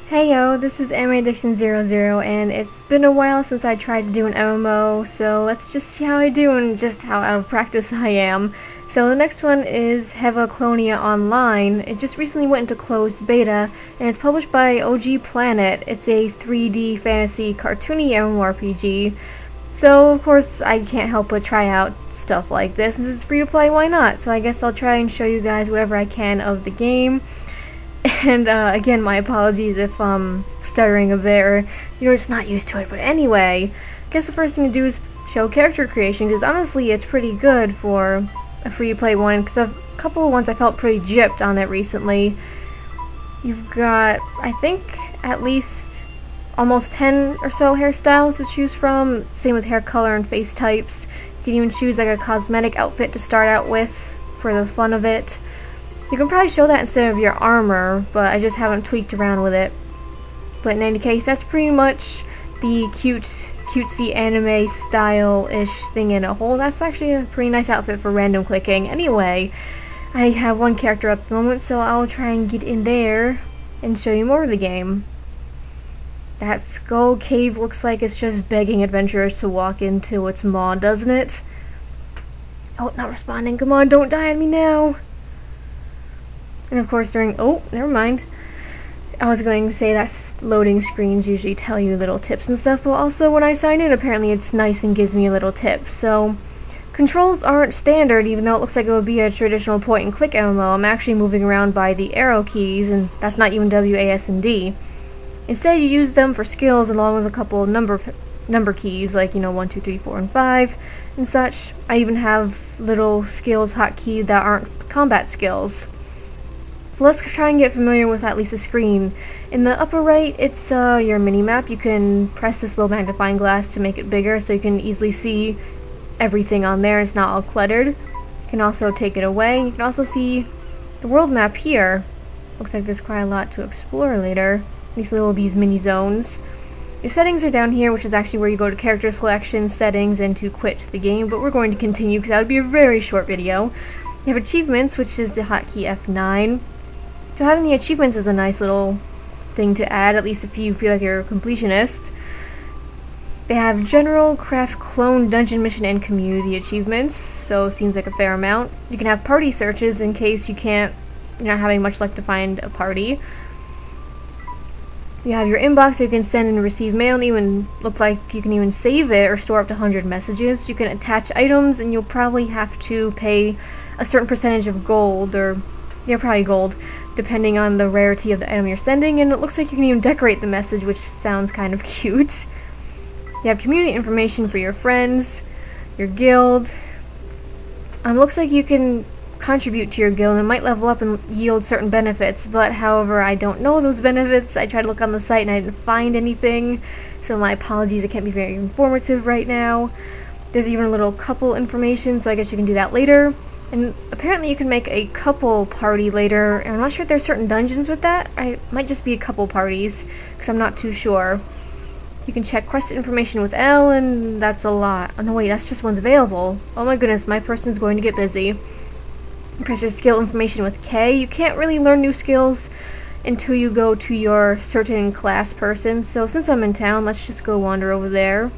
Hey yo, this is AnimeAddiction00 and it's been a while since I tried to do an MMO, so let's just see how I do and just how out of practice I am. So the next one is Heva Clonia Online. It just recently went into closed beta and it's published by OG Planet. It's a 3D fantasy cartoony MMORPG. So of course I can't help but try out stuff like this. Since it's free to play, why not? So I guess I'll try and show you guys whatever I can of the game. And again, my apologies if I'm stuttering a bit or you're just not used to it. But anyway, I guess the first thing to do is show character creation, because honestly it's pretty good for a free-to-play one, because a couple of ones I felt pretty gypped on it recently. You've got, I think, at least almost 10 or so hairstyles to choose from. Same with hair color and face types. You can even choose like a cosmetic outfit to start out with for the fun of it. You can probably show that instead of your armor, but I just haven't tweaked around with it. But in any case, that's pretty much the cutesy anime style-ish thing in a whole. That's actually a pretty nice outfit for random clicking. Anyway, I have one character up at the moment, so I'll try and get in there and show you more of the game. That skull cave looks like it's just begging adventurers to walk into its maw, doesn't it? Oh, not responding. Come on, don't die on me now. And of course oh, never mind. I was going to say that loading screens usually tell you little tips and stuff, but also when I sign in, apparently it's nice and gives me a little tip. So, controls aren't standard, even though it looks like it would be a traditional point-and-click MMO. I'm actually moving around by the arrow keys, and that's not even W, A, S, and D. Instead, you use them for skills along with a couple of number keys, like, 1, 2, 3, 4, and 5, and such. I even have little skills hotkey that aren't combat skills. Let's try and get familiar with at least the screen. In the upper right, it's your mini-map. You can press this little magnifying glass to make it bigger so you can easily see everything on there. It's not all cluttered. You can also take it away. You can also see the world map here. Looks like there's quite a lot to explore later. These mini zones. Your settings are down here, which is actually where you go to character selection, settings, and to quit the game, but we're going to continue because that would be a very short video. You have achievements, which is the hotkey F9. So having the achievements is a nice little thing to add, at least if you feel like you're a completionist. They have general, craft, clone, dungeon mission, and community achievements, so it seems like a fair amount. You can have party searches in case you're not having much luck to find a party. You have your inbox so you can send and receive mail, and even looks like you can even save it or store up to 100 messages. You can attach items, and you'll probably have to pay a certain percentage of gold, or probably gold, depending on the rarity of the item you're sending, and it looks like you can even decorate the message, which sounds kind of cute. You have community information for your friends, your guild. Looks like you can contribute to your guild and it might level up and yield certain benefits, but however, I don't know those benefits. I tried to look on the site and I didn't find anything, so my apologies, I can't be very informative right now. There's even a little couple information, so I guess you can do that later. And apparently you can make a couple party later, and I'm not sure if there's certain dungeons with that. It might just be a couple parties, because I'm not too sure. You can check quest information with L, and that's a lot. Oh no, wait, that's just one's available. Oh my goodness, my person's going to get busy. Press your skill information with K. You can't really learn new skills until you go to your certain class person, so since I'm in town, let's just go wander over there.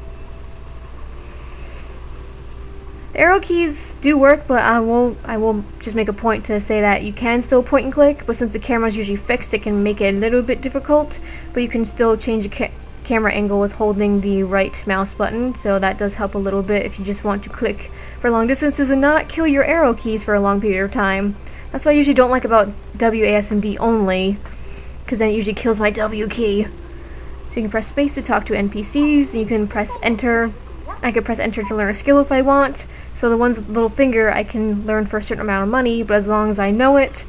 The arrow keys do work, but I will just make a point to say that you can still point and click, but since the camera's usually fixed, it can make it a little bit difficult, but you can still change the camera angle with holding the right mouse button, so that does help a little bit if you just want to click for long distances and not kill your arrow keys for a long period of time. That's what I usually don't like about W, A, S, and D only, because then it usually kills my W key. So you can press space to talk to NPCs, and you can press enter. I could press enter to learn a skill if I want, so the ones with the little finger I can learn for a certain amount of money, but as long as I know it,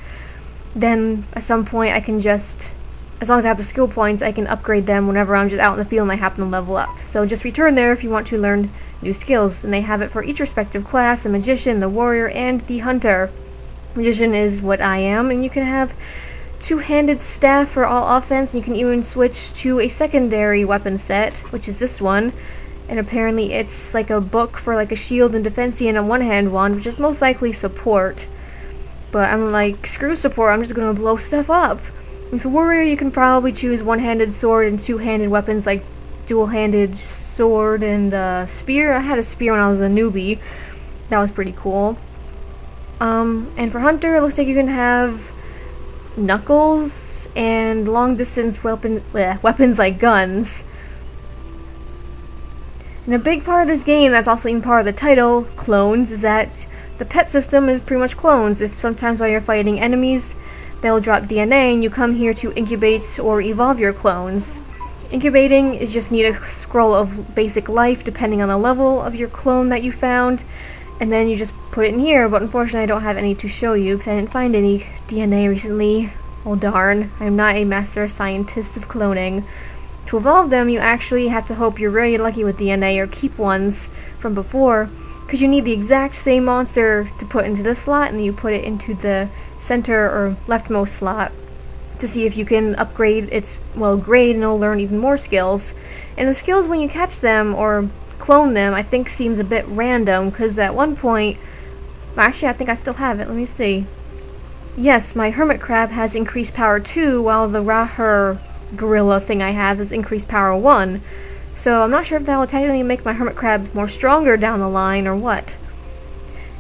then at some point I can just, as long as I have the skill points, I can upgrade them whenever I'm just out in the field and I happen to level up. So just return there if you want to learn new skills, and they have it for each respective class: the magician, the warrior, and the hunter. Magician is what I am, and you can have two-handed staff for all offense, and you can even switch to a secondary weapon set, which is this one. And apparently it's like a book for like a shield and defense and a one-hand wand, which is most likely support. But I'm like, screw support, I'm just gonna blow stuff up. And for warrior, you can probably choose one-handed sword and two-handed weapons like dual-handed sword and spear. I had a spear when I was a newbie. That was pretty cool. And for hunter, it looks like you can have knuckles and long-distance weapons like guns. And a big part of this game, that's also even part of the title, clones, is that the pet system is pretty much clones. If sometimes while you're fighting enemies, they'll drop DNA and you come here to incubate or evolve your clones. Incubating is just need a scroll of basic life depending on the level of your clone that you found, and then you just put it in here, but unfortunately I don't have any to show you because I didn't find any DNA recently. Oh darn, I'm not a master scientist of cloning. To evolve them, you actually have to hope you're very lucky with DNA or keep ones from before, because you need the exact same monster to put into this slot, and then you put it into the center or leftmost slot to see if you can upgrade its, well, grade, and it'll learn even more skills. And the skills when you catch them or clone them, I think seems a bit random, because at one point, actually I think I still have it, let me see. Yes, my hermit crab has increased power 2, while the Rahur gorilla thing I have is increased power 1. So I'm not sure if that will technically make my hermit crab more stronger down the line or what.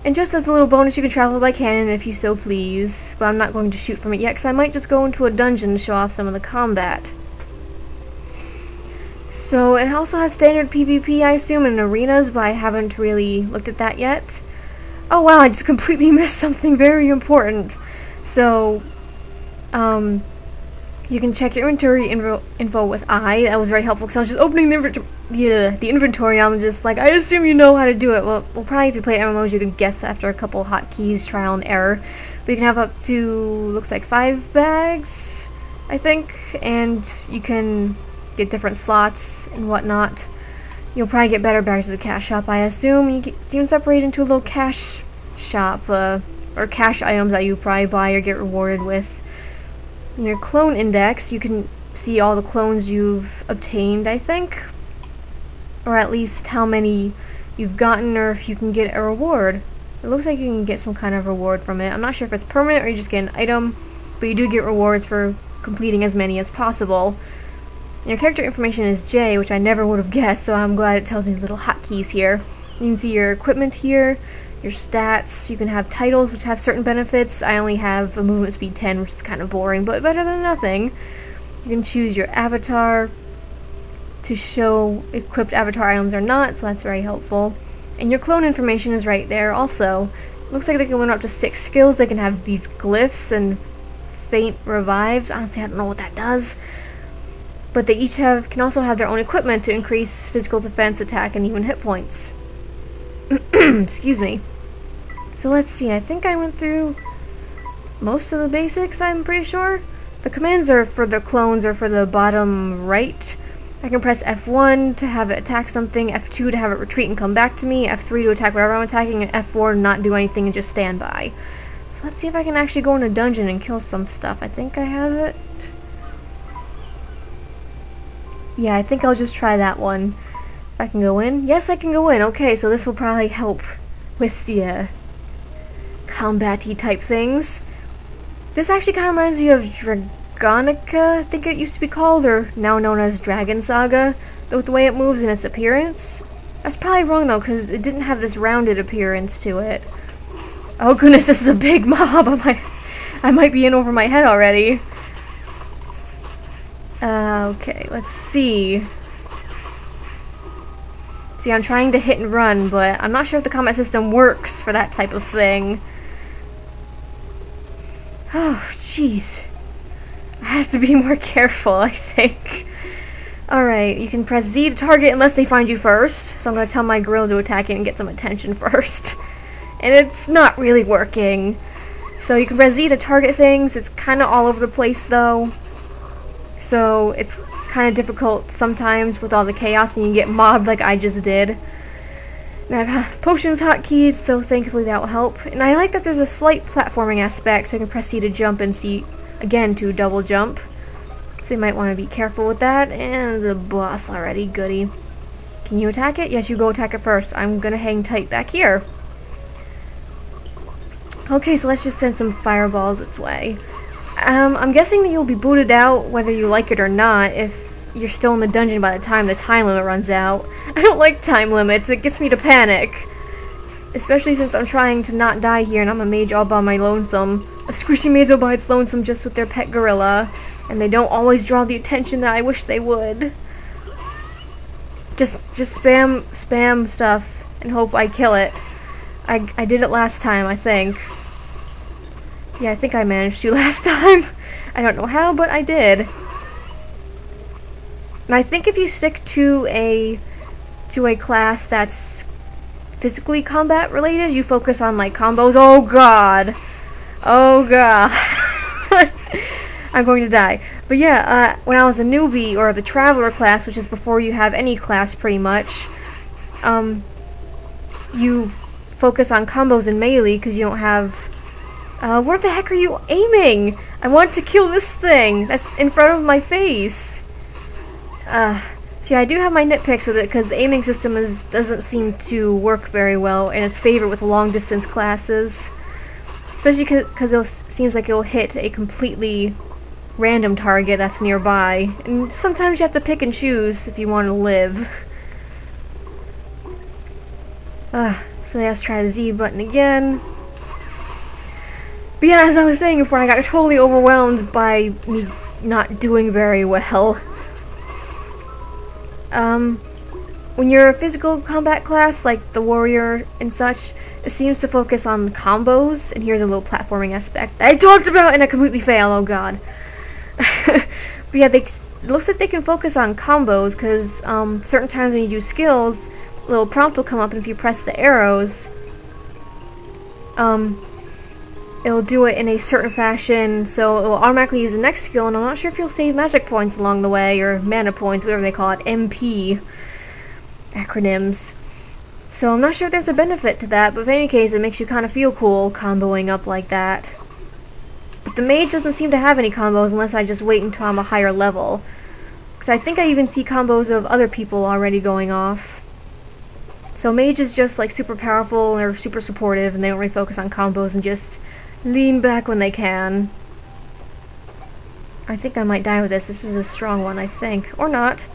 And just as a little bonus, you can travel by cannon if you so please, but I'm not going to shoot from it yet because I might just go into a dungeon to show off some of the combat. So it also has standard PvP, I assume, in arenas, but I haven't really looked at that yet. Oh wow, I just completely missed something very important. So, you can check your inventory info with I. That was very helpful because I was just opening the inventory and I'm just like, I assume you know how to do it. Well, probably if you play MMOs you can guess after a couple hotkeys, trial and error. But you can have up to, looks like 5 bags, I think, and you can get different slots and whatnot. You'll probably get better bags at the cash shop, I assume. You can separate into a little cash shop, or cash items that you probably buy or get rewarded with. In your clone index, you can see all the clones you've obtained, I think. Or at least how many you've gotten, or if you can get a reward. It looks like you can get some kind of reward from it. I'm not sure if it's permanent or you just get an item, but you do get rewards for completing as many as possible. And your character information is J, which I never would have guessed, so I'm glad it tells me little hotkeys here. You can see your equipment here, your stats. You can have titles which have certain benefits. I only have a movement speed 10, which is kind of boring, but better than nothing. You can choose your avatar to show equipped avatar items or not, so that's very helpful. And your clone information is right there also. Looks like they can learn up to 6 skills. They can have these glyphs and faint revives. Honestly, I don't know what that does. But they each can also have their own equipment to increase physical defense, attack, and even hit points. Excuse me. So let's see, I think I went through most of the basics, I'm pretty sure. The commands are for the clones or for the bottom right. I can press F1 to have it attack something, F2 to have it retreat and come back to me, F3 to attack whatever I'm attacking, and F4 to not do anything and just stand by. So let's see if I can actually go in a dungeon and kill some stuff. I think I have it. Yeah, I think I'll just try that one. If I can go in. Yes, I can go in. Okay, so this will probably help with the combat-y type things. This actually kind of reminds you of Dragonica, I think it used to be called, or now known as Dragon Saga, with the way it moves and its appearance. That's probably wrong though, because it didn't have this rounded appearance to it. Oh goodness, this is a big mob. I might be in over my head already. Okay, let's see. See, I'm trying to hit and run, but I'm not sure if the combat system works for that type of thing. Oh, jeez. I have to be more careful, I think. Alright, you can press Z to target unless they find you first. So I'm going to tell my gorilla to attack it and get some attention first. And it's not really working. So you can press Z to target things. It's kind of all over the place, though. So it's kind of difficult sometimes with all the chaos and you get mobbed like I just did. And I have potions hotkeys, so thankfully that will help. And I like that there's a slight platforming aspect, so I can press C to jump and C again to double jump. So you might want to be careful with that. And the boss already, goody. Can you attack it? Yes, you go attack it first. I'm gonna hang tight back here. Okay, so let's just send some fireballs its way. I'm guessing that you'll be booted out whether you like it or not if you're still in the dungeon by the time the time limit runs out. I don't like time limits, it gets me to panic. Especially since I'm trying to not die here and I'm a mage all by my lonesome. A squishy mage all by its lonesome just with their pet gorilla. And they don't always draw the attention that I wish they would. Just spam stuff and hope I kill it. I did it last time, I think. Yeah, I think I managed to last time. I don't know how, but I did. And I think if you stick to a class that's physically combat related, you focus on like combos. Oh god. Oh god. I'm going to die. But yeah, when I was a newbie, or the traveler class, which is before you have any class pretty much, you focus on combos in melee because you don't have... where the heck are you aiming? I want to kill this thing that's in front of my face. See, I do have my nitpicks with it because the aiming system doesn't seem to work very well in its favor with long distance classes. Especially because it seems like it'll hit a completely random target that's nearby. And sometimes you have to pick and choose if you want to live. So let's try the Z button again. But yeah, as I was saying before, I got totally overwhelmed by me not doing very well. When you're a physical combat class, like the warrior and such, it seems to focus on combos, and here's a little platforming aspect that I talked about and I completely fail, oh god. But yeah, it looks like they can focus on combos, because certain times when you do skills, a little prompt will come up, and if you press the arrows, it'll do it in a certain fashion, so it will automatically use the next skill, and I'm not sure if you'll save magic points along the way, or mana points, whatever they call it, MP acronyms. So I'm not sure if there's a benefit to that, but in any case, it makes you kind of feel cool comboing up like that. But the mage doesn't seem to have any combos unless I just wait until I'm a higher level. Because I think I even see combos of other people already going off. So mage is just like super powerful or super supportive, and they don't really focus on combos and just lean back when they can. I think I might die with this. This is a strong one, I think. Or not.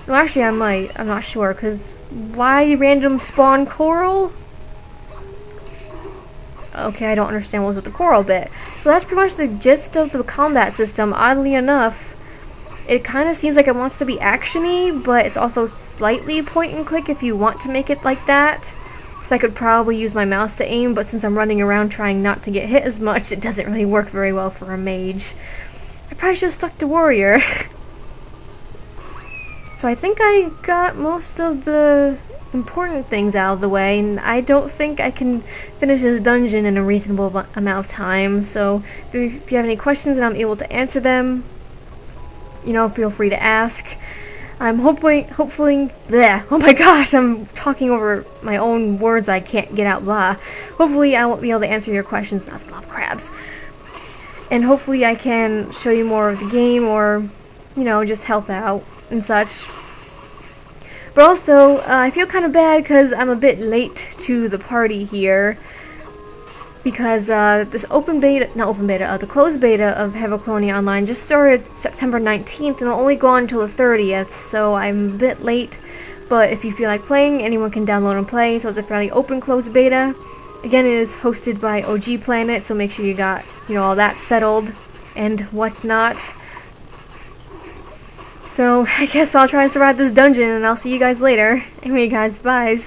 No, actually I might. I'm not sure, because why random spawn coral? Okay, I don't understand what was with the coral bit. So that's pretty much the gist of the combat system. Oddly enough, it kind of seems like it wants to be action-y, but it's also slightly point and click if you want to make it like that. So I could probably use my mouse to aim, but since I'm running around trying not to get hit as much, it doesn't really work very well for a mage. I probably should have stuck to warrior. So I think I got most of the important things out of the way, and I don't think I can finish this dungeon in a reasonable amount of time. So if you have any questions and I'm able to answer them, you know, feel free to ask. I'm hopefully, bleh, oh my gosh, I'm talking over my own words I can't get out, blah. Hopefully I won't be able to answer your questions, not a lot of crabs. And hopefully I can show you more of the game, or, you know, just help out and such. But also, I feel kind of bad because I'm a bit late to the party here. Because this the closed beta of Heva Clonia Online just started September 19th and will only go on until the 30th, so I'm a bit late. But if you feel like playing, anyone can download and play, so it's a fairly open closed beta. Again, it is hosted by OG Planet, so make sure you got, you know, all that settled and whatnot. So I guess I'll try to survive this dungeon, and I'll see you guys later. Anyway guys, bye.